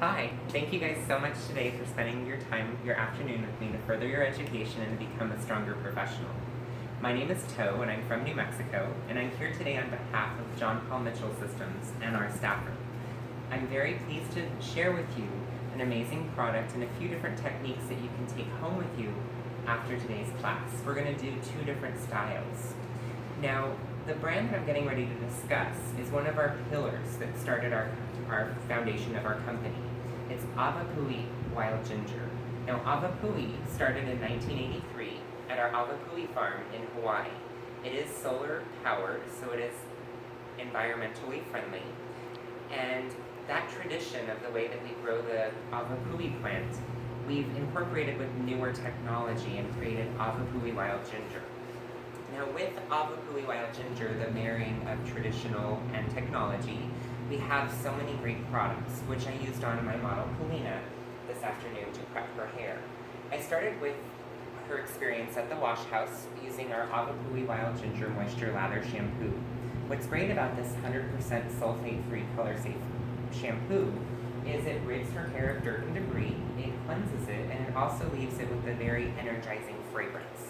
Hi, thank you guys so much today for spending your afternoon with me to further your education and become a stronger professional. My name is To, and I'm from New Mexico, and I'm here today on behalf of John Paul Mitchell Systems and our staff room. I'm very pleased to share with you an amazing product and a few different techniques that you can take home with you after today's class. We're going to do two different styles. Now, the brand that I'm getting ready to discuss is one of our pillars that started our foundation of our company. It's Avapui Wild Ginger. Now, Avapui started in 1983 at our Avapui farm in Hawaii. It is solar powered, so it is environmentally friendly. And that tradition of the way that we grow the Avapui plant, we've incorporated with newer technology and created Avapui Wild Ginger. Now, with Avapui Wild Ginger, the marrying of traditional and technology, we have so many great products, which I used on my model, Polina, this afternoon to prep her hair. I started with her experience at the wash house using our Avapui Wild Ginger Moisture Lather Shampoo. What's great about this 100% sulfate-free color-safe shampoo is it rids her hair of dirt and debris, it cleanses it, and it also leaves it with a very energizing fragrance.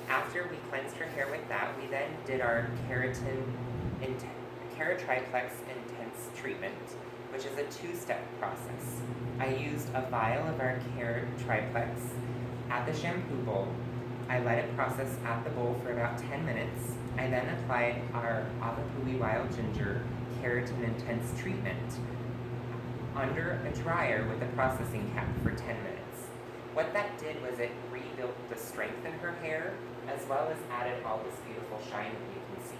After we cleansed her hair with that, we then did our Keratriplex Intense treatment, which is a two-step process. I used a vial of our Keratriplex at the shampoo bowl. I let it process at the bowl for about 10 minutes. I then applied our Avapui Wild Ginger Keratin Intense treatment under a dryer with a processing cap for 10 minutes. What that did was it rebuilt the strength in her hair, as well as added all this beautiful shine that you can see.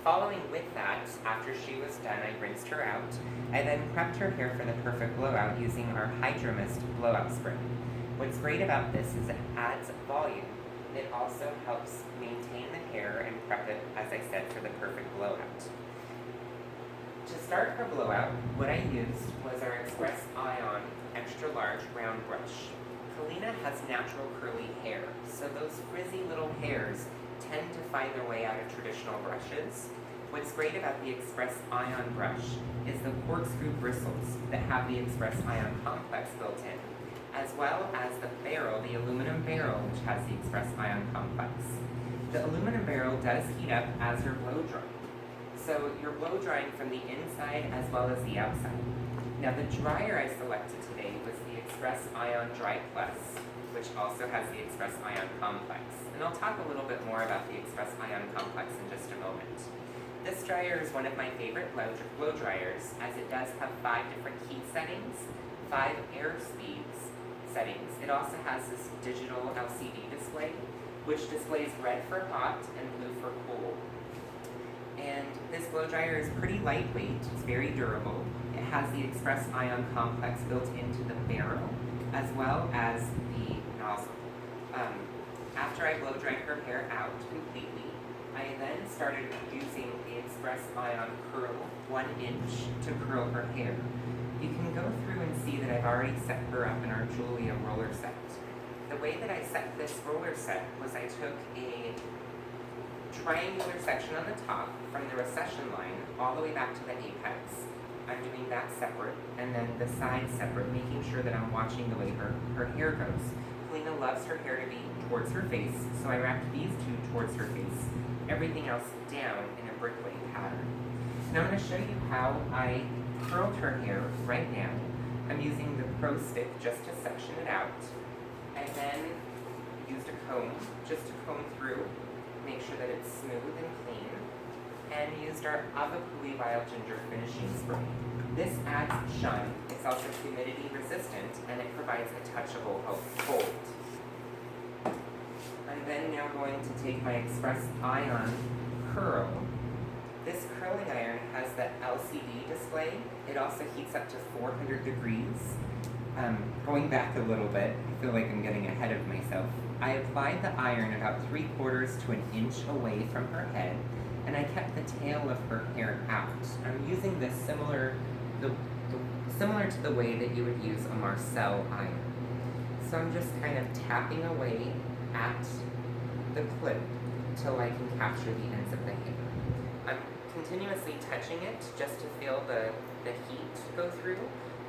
Following with that, after she was done, I rinsed her out. I then prepped her hair for the perfect blowout using our Hydro Mist blowout spray. What's great about this is it adds volume. It also helps maintain the hair and prep it, as I said, for the perfect blowout. To start her blowout, what I used was our Express Ion Extra Large Round Brush. Polina has natural curly hair, so those frizzy little hairs tend to find their way out of traditional brushes. What's great about the Express Ion brush is the corkscrew bristles that have the Express Ion complex built in, as well as the barrel, the aluminum barrel, which has the Express Ion complex. The aluminum barrel does heat up as you're blow drying. So you're blow drying from the inside as well as the outside. Now, the dryer I selected today was the Express Ion Dry Plus, which also has the Express Ion Complex. And I'll talk a little bit more about the Express Ion Complex in just a moment. This dryer is one of my favorite blow dryers, as it does have 5 different heat settings, 5 air speeds settings. It also has this digital LCD display, which displays red for hot and blue for cool. And this blow dryer is pretty lightweight, it's very durable. It has the Express Ion Complex built into the barrel, as well as the nozzle. After I blow dried her hair out completely, I then started using the Express Ion Curl 1 inch to curl her hair. You can go through and see that I've already set her up in our Julia roller set. The way that I set this roller set was I took a triangular section on the top from the recession line all the way back to the apex. I'm doing that separate, and then the sides separate, making sure that I'm watching the way her hair goes. Polina loves her hair to be towards her face, so I wrapped these two towards her face, everything else down in a brick-lane pattern. Now I'm going to show you how I curled her hair right now. I'm using the Pro Stick just to section it out. I then used a comb just to comb through, make sure that it's smooth and clean, and used our Avapui Wild Ginger finishing spray. This adds shine, it's also humidity resistant, and it provides a touchable hold. I'm then now going to take my Express Ion Curl. This curling iron has the LCD display. It also heats up to 400 degrees. Going back a little bit, I feel like I'm getting ahead of myself. I applied the iron about 3/4 to an inch away from her head, and I kept the tail of her hair out. I'm using this similar to the way that you would use a Marcel iron. So I'm just kind of tapping away at the clip till I can capture the ends of the hair. I'm continuously touching it just to feel the heat go through.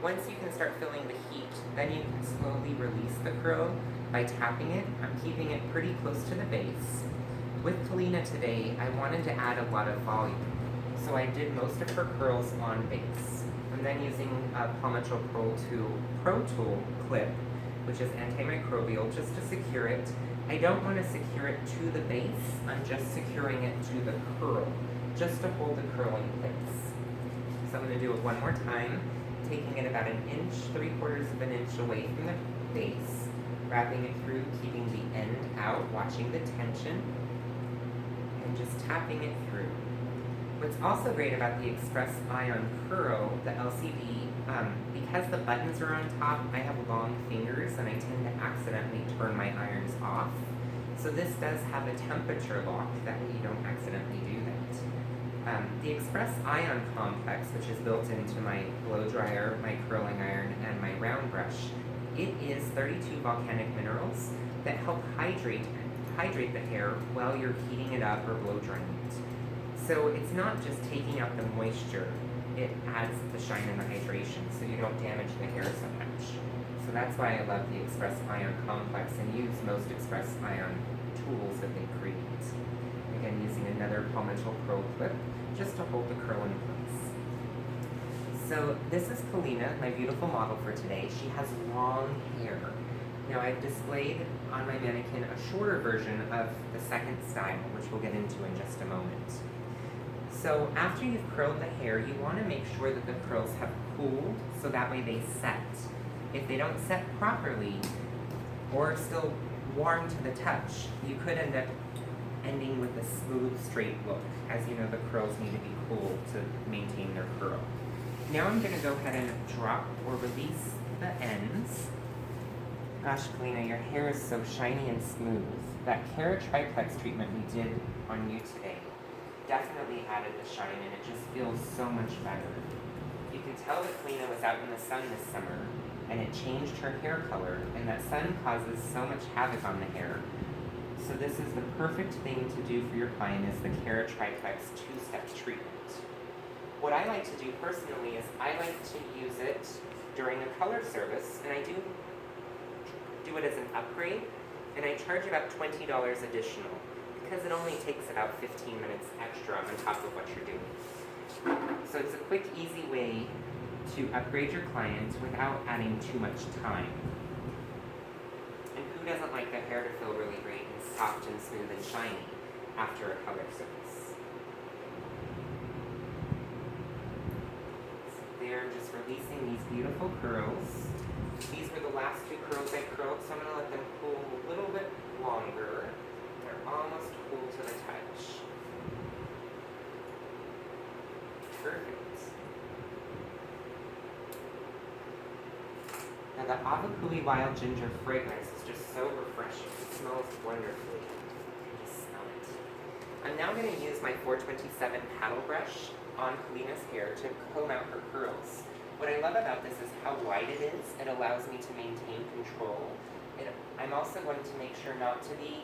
Once you can start feeling the heat, then you can slowly release the curl by tapping it. I'm keeping it pretty close to the base. With Kalina today, I wanted to add a lot of volume, so I did most of her curls on base. I'm then using a Paw Patrol Pro Tool clip, which is antimicrobial, just to secure it. I don't want to secure it to the base, I'm just securing it to the curl, just to hold the curl in place. So I'm going to do it one more time, taking it about 1 inch, 3/4 of an inch away from the base, wrapping it through, keeping the end out, watching the tension, and just tapping it through. What's also great about the Express Ion Curl, the LCD, because the buttons are on top, I have long fingers and I tend to accidentally turn my irons off. So this does have a temperature lock, that way you don't accidentally do that. The Express Ion Complex, which is built into my blow dryer, my curling iron, and my round brush, it is 32 volcanic minerals that help hydrate the hair while you're heating it up or blow drying it. So it's not just taking out the moisture, it adds the shine and the hydration so you don't damage the hair so much. So that's why I love the Express Ion Complex and use most Express Ion tools that they create. Again, using another Paw Patrol Pro clip just to hold the curl in place. So this is Kalina, my beautiful model for today. She has long hair. Now I've displayed on my mannequin a shorter version of the second style, which we'll get into in just a moment. So after you've curled the hair, you want to make sure that the curls have cooled so that way they set. If they don't set properly or still warm to the touch, you could end up ending with a smooth, straight look. As you know, the curls need to be cool to maintain their curl. Now I'm going to go ahead and drop or release the ends. Gosh, Kalina, your hair is so shiny and smooth. That Kera Triplex treatment we did on you today definitely added the shine, and it just feels so much better. You can tell that Kalina was out in the sun this summer, and it changed her hair color, and that sun causes so much havoc on the hair. So this is the perfect thing to do for your client, is the Kera Triplex 2-step treatment. What I like to do personally is I like to use it during a color service, and I do it as an upgrade, and I charge about $20 additional, because it only takes about 15 minutes extra on top of what you're doing. So it's a quick, easy way to upgrade your clients without adding too much time. And who doesn't like the hair to feel really great and soft and smooth and shiny after a color service? So there, just releasing these beautiful curls. These were the last 2 curls I curled, so I'm going to let them cool a little bit longer. They're almost cool to the touch. Perfect. Now the Avakuli Wild Ginger fragrance is just so refreshing. It smells wonderfully. You can just smell it. I'm now going to use my 427 paddle brush on Kalina's hair to comb out her curls. What I love about this is how wide it is. It allows me to maintain control. I'm also going to make sure not to be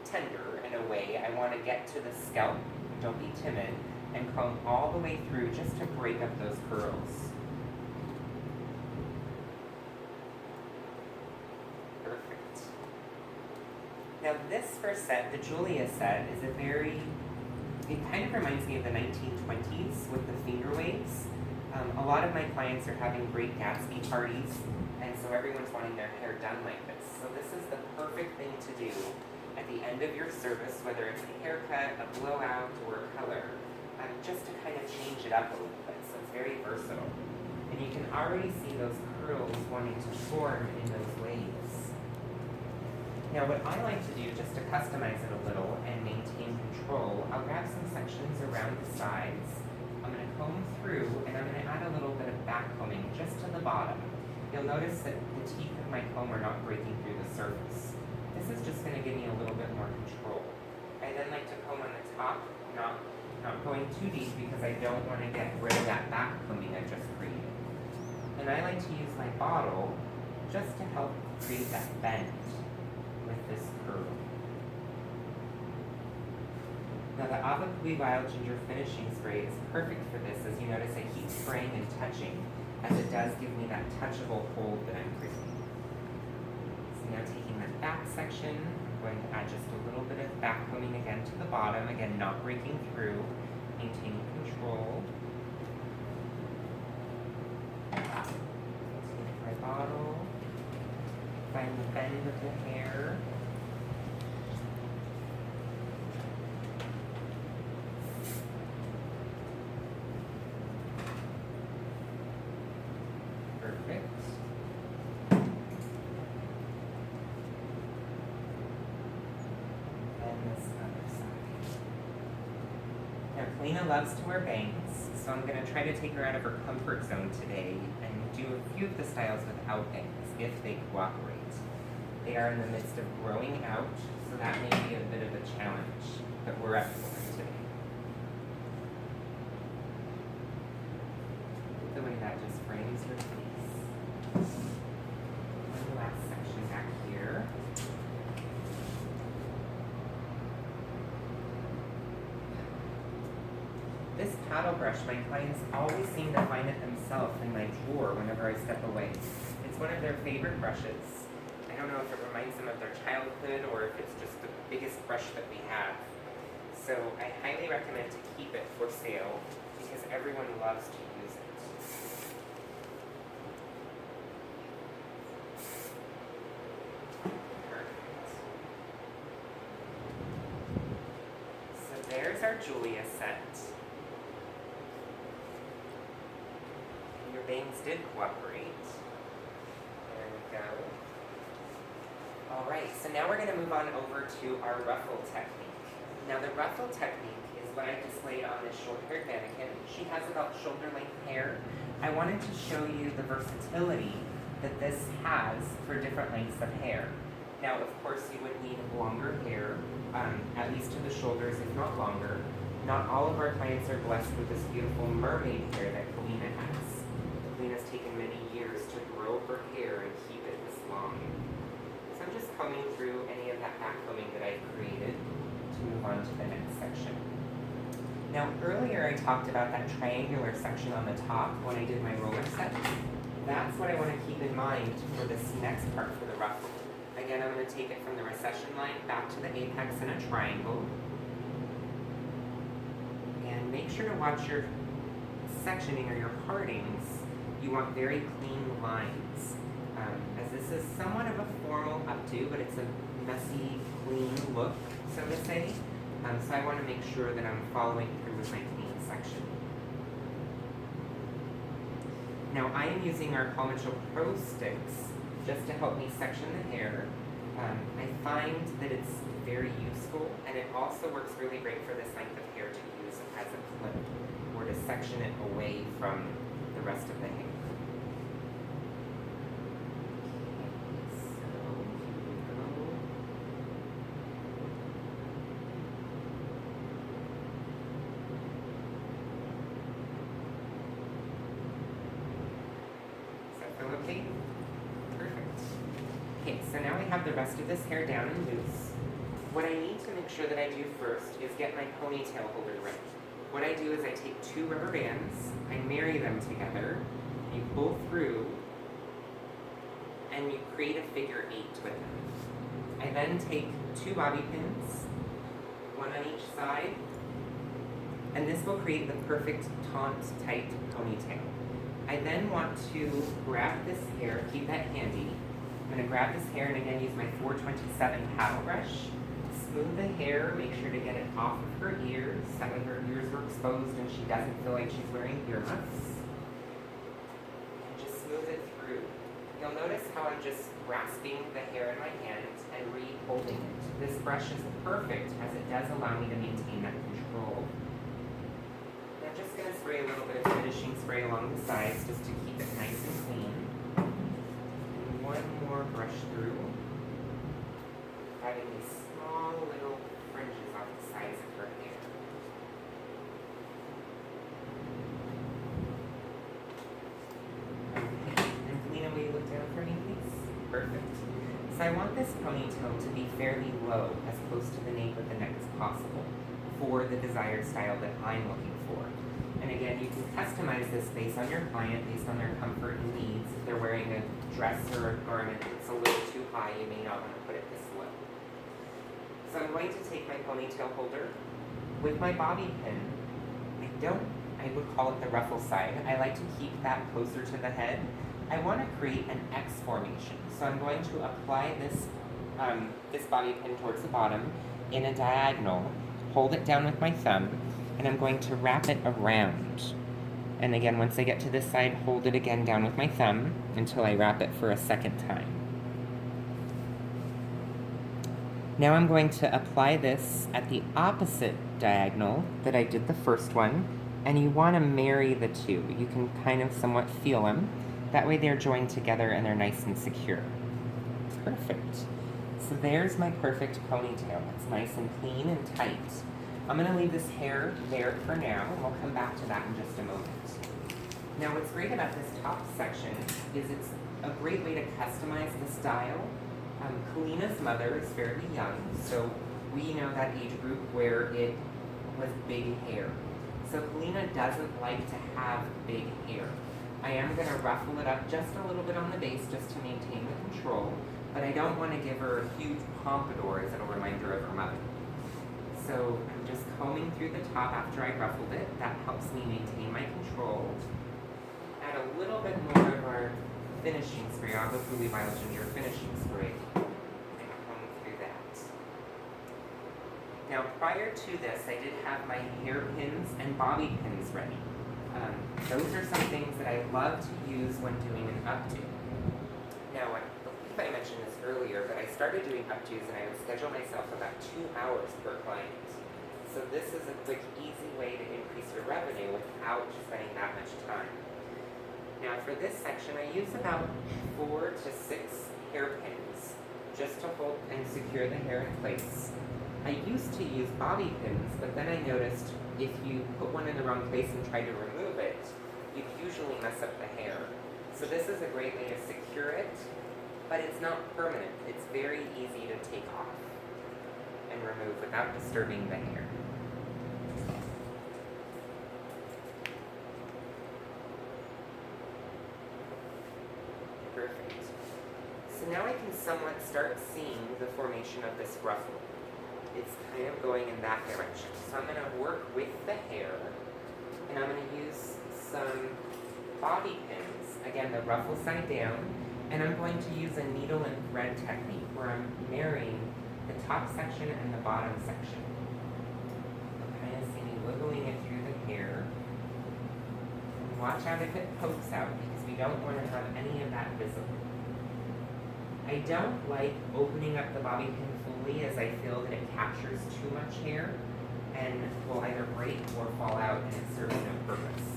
tender in a way. I want to get to the scalp, don't be timid, and comb all the way through just to break up those curls. Perfect. Now this first set, the Julia set, is it kind of reminds me of the 1920s with the finger waves. A lot of my clients are having great Gatsby parties, and so everyone's wanting their hair done like this. So this is the perfect thing to do at the end of your service, whether it's a haircut, a blowout, or a color, just to kind of change it up a little bit. So it's very versatile. And you can already see those curls wanting to form in those waves. Now what I like to do, just to customize it a little and maintain control, I'll grab some sections around the sides. I'm going to comb through, and I'm going to add a little bit of back combing just to the bottom. You'll notice that the teeth of my comb are not breaking through the surface. This is just going to give me a little bit more control. I then like to comb on the top, not going too deep because I don't want to get rid of that back combing I just created. And I like to use my bottle just to help create that bend with this curl. Now the Avakuli Wild Ginger Finishing Spray is perfect for this. As you notice, I keep spraying and touching. as it does give me that touchable hold that I'm craving. So now taking that back section, I'm going to add just a little bit of back combing again to the bottom, again not breaking through, maintaining control. Take my bottle, find the bend of the hair. Perfect. And this other side. Now, Kalina loves to wear bangs, so I'm going to try to take her out of her comfort zone today and do a few of the styles without bangs, if they cooperate. They are in the midst of growing out, so that may be a bit of a challenge, but we're up for it today. The way that just frames her face. One last section back here. This paddle brush, my clients always seem to find it themselves in my drawer whenever I step away. It's one of their favorite brushes. I don't know if it reminds them of their childhood or if it's just the biggest brush that we have. So I highly recommend to keep it for sale because everyone loves to use it. Perfect. So there's our Julia set. Your bangs did cooperate. There we go. Alright, so now we're going to move on over to our ruffle technique. Now the ruffle technique is what I displayed on this short-haired mannequin. She has about shoulder-length hair. I wanted to show you the versatility that this has for different lengths of hair. Now, of course, you would need longer hair, at least to the shoulders, if not longer. Not all of our clients are blessed with this beautiful mermaid hair that Kalina has. Kalina's taken many years to grow her hair and keep it this long. So I'm just combing through any of that back combing that I've created to move on to the next section. Now earlier I talked about that triangular section on the top when I did my roller set. That's what I want to keep in mind for this next part for the ruffle. Again, I'm going to take it from the recession line back to the apex in a triangle. And make sure to watch your sectioning or your partings. You want very clean lines. As this is somewhat of a formal updo, but it's a messy, clean look, so to say. So I want to make sure that I'm following through with my clean section. Now I am using our Paul Mitchell Pro Sticks just to help me section the hair. I find that it's very useful, and it also works really great for this length of hair to use as a clip, or to section it away from the rest of the hair. Okay, perfect. Okay, so now we have the rest of this hair down and loose. What I need to make sure that I do first is get my ponytail holder ready. What I do is I take 2 rubber bands, I marry them together, you pull through, and you create a figure 8 with them. I then take 2 bobby pins, 1 on each side, and this will create the perfect taunt tight ponytail. I then want to grab this hair, keep that handy. I'm going to grab this hair and again use my 427 paddle brush. Smooth the hair, make sure to get it off of her ears, that way her ears are exposed and she doesn't feel like she's wearing earmuffs. And just smooth it through. You'll notice how I'm just grasping the hair in my hand and re-holding it. This brush is perfect as it does allow me to maintain that control. I'm just going to spray a little bit of finishing spray along the sides just to keep it nice and clean. And one more brush through, adding these small little fringes off the sides of her hair. Okay, and Kalina, will you look down for me, please? Perfect. So I want this ponytail to be fairly low, as close to the nape of the neck as possible. for the desired style that I'm looking for. And again, you can customize this based on your client, based on their comfort and needs. If they're wearing a dress or a garment that's a little too high, you may not want to put it this low. So I'm going to take my ponytail holder with my bobby pin. I would call it the ruffle side. I like to keep that closer to the head. I want to create an X formation. So I'm going to apply this bobby pin towards the bottom in a diagonal, hold it down with my thumb, and I'm going to wrap it around. And again, once I get to this side, hold it again down with my thumb until I wrap it for a second time. Now I'm going to apply this at the opposite diagonal that I did the first one, and you want to marry the two. You can kind of somewhat feel them. That way they're joined together and they're nice and secure. Perfect. So there's my perfect ponytail. It's nice and clean and tight. I'm going to leave this hair there for now, and we'll come back to that in just a moment. Now what's great about this top section is it's a great way to customize the style. Kalina's mother is fairly young, so we know that age group where it was big hair. So Kalina doesn't like to have big hair. I am going to ruffle it up just a little bit on the base just to maintain the control, but I don't want to give her a huge pompadour as it'll remind her of her mother. So I'm just combing through the top after I ruffled it. That helps me maintain my control. Add a little bit more of our finishing spray, I'll go through Violet Ginger finishing spray, and comb through that. Now prior to this, I did have my hairpins and bobby pins ready. Those are some things that I love to use when doing an updo. Now, I believe I mentioned this earlier, but I started doing updos and I would schedule myself about 2 hours per client. So this is a quick, easy way to increase your revenue without spending that much time. Now for this section, I use about 4 to 6 hairpins just to hold and secure the hair in place. I used to use bobby pins, but then I noticed if you put one in the wrong place and try to remove it, you'd usually mess up the hair. So this is a great way to secure it, but it's not permanent. It's very easy to take off and remove without disturbing the hair. Perfect. So now I can somewhat start seeing the formation of this ruffle. It's kind of going in that direction. So I'm going to work with the hair, and I'm going to use some bobby pins, again the ruffle side down, and I'm going to use a needle and thread technique where I'm marrying the top section and the bottom section. You'll kind of see me wiggling it through the hair. And watch out if it pokes out, because we don't want to have any of that visible. I don't like opening up the bobby pin fully, as I feel that it captures too much hair and will either break or fall out, and it serves no purpose.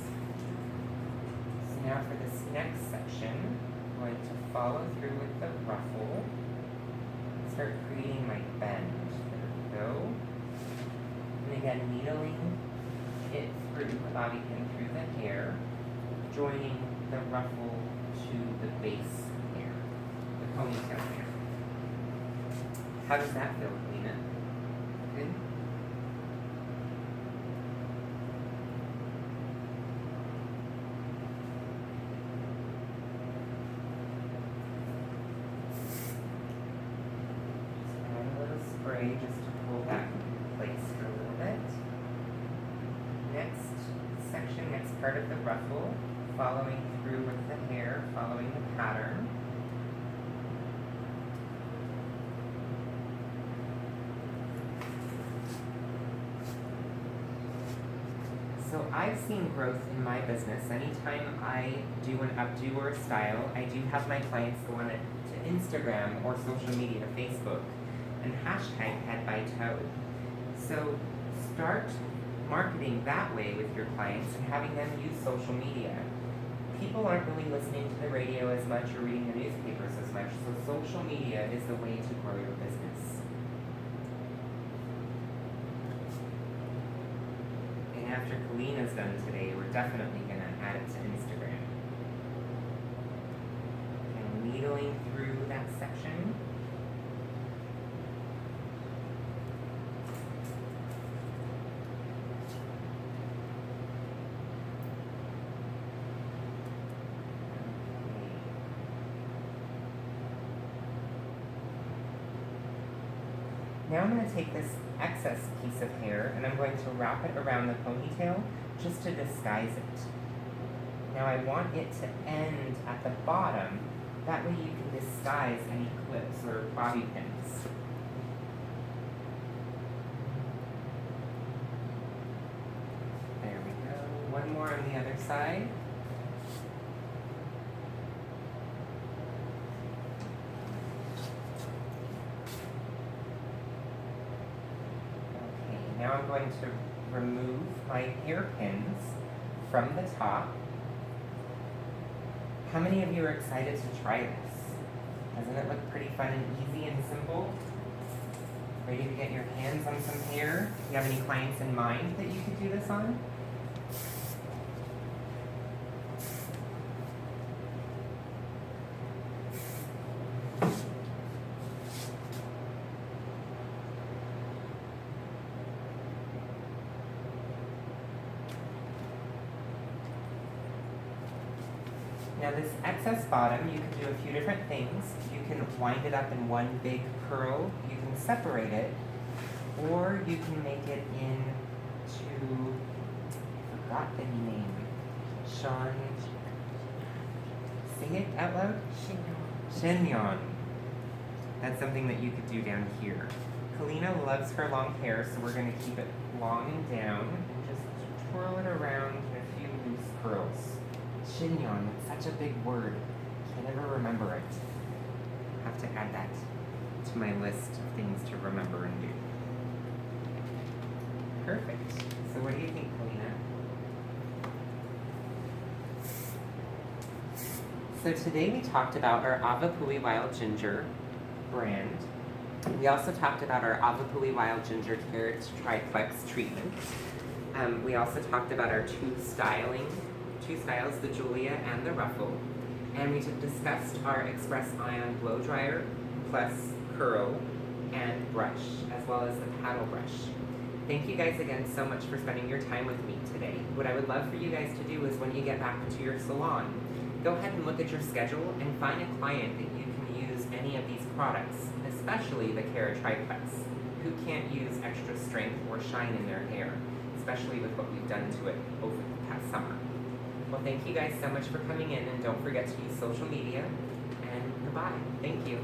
So now for this next section, I'm going to follow through with the ruffle, start creating my bend. There we go. And again, needling it through the bobby pin through the hair, joining the ruffle to the base hair, the ponytail hair. How does that feel, Lena? Good? Spray just to pull that in place for a little bit. Next section, next part of the ruffle, following through with the hair, following the pattern. So I've seen growth in my business. Anytime I do an updo or a style, I do have my clients go on it to Instagram or social media, Facebook, and hashtag Head by Toe. So start marketing that way with your clients and having them use social media. People aren't really listening to the radio as much or reading the newspapers as much, so social media is the way to grow your business. And after Kalina's done today, we're definitely going to add it to Instagram. And needling through that section. Now I'm going to take this excess piece of hair and I'm going to wrap it around the ponytail just to disguise it. Now I want it to end at the bottom, that way you can disguise any clips or bobby pins. There we go. One more on the other side. Now I'm going to remove my hairpins from the top. How many of you are excited to try this? Doesn't it look pretty fun and easy and simple? Ready to get your hands on some hair? Do you have any clients in mind that you could do this on? Now this excess bottom, you can do a few different things. You can wind it up in one big curl, you can separate it, or you can make it into, I forgot the name, say it out loud? Chignon. That's something that you could do down here. Kalina loves her long hair, so we're going to keep it long and down, and just twirl it around in a few loose curls. Chignon, it's such a big word. I never remember it. I have to add that to my list of things to remember and do. Perfect. So what do you think, Kalina? So today we talked about our Avapui Wild Ginger brand. We also talked about our Avapui Wild Ginger Carrot Triplex treatment. We also talked about our two styles, the Julia and the Ruffle, and we discussed our Express Ion blow dryer plus curl and brush, as well as the paddle brush. Thank you guys again so much for spending your time with me today. What I would love for you guys to do is when you get back to your salon, go ahead and look at your schedule and find a client that you can use any of these products, especially the Carrot Triplex, who can't use extra strength or shine in their hair, especially with what we've done to it over the past summer. Well, thank you guys so much for coming in, and don't forget to use social media, and goodbye. Thank you.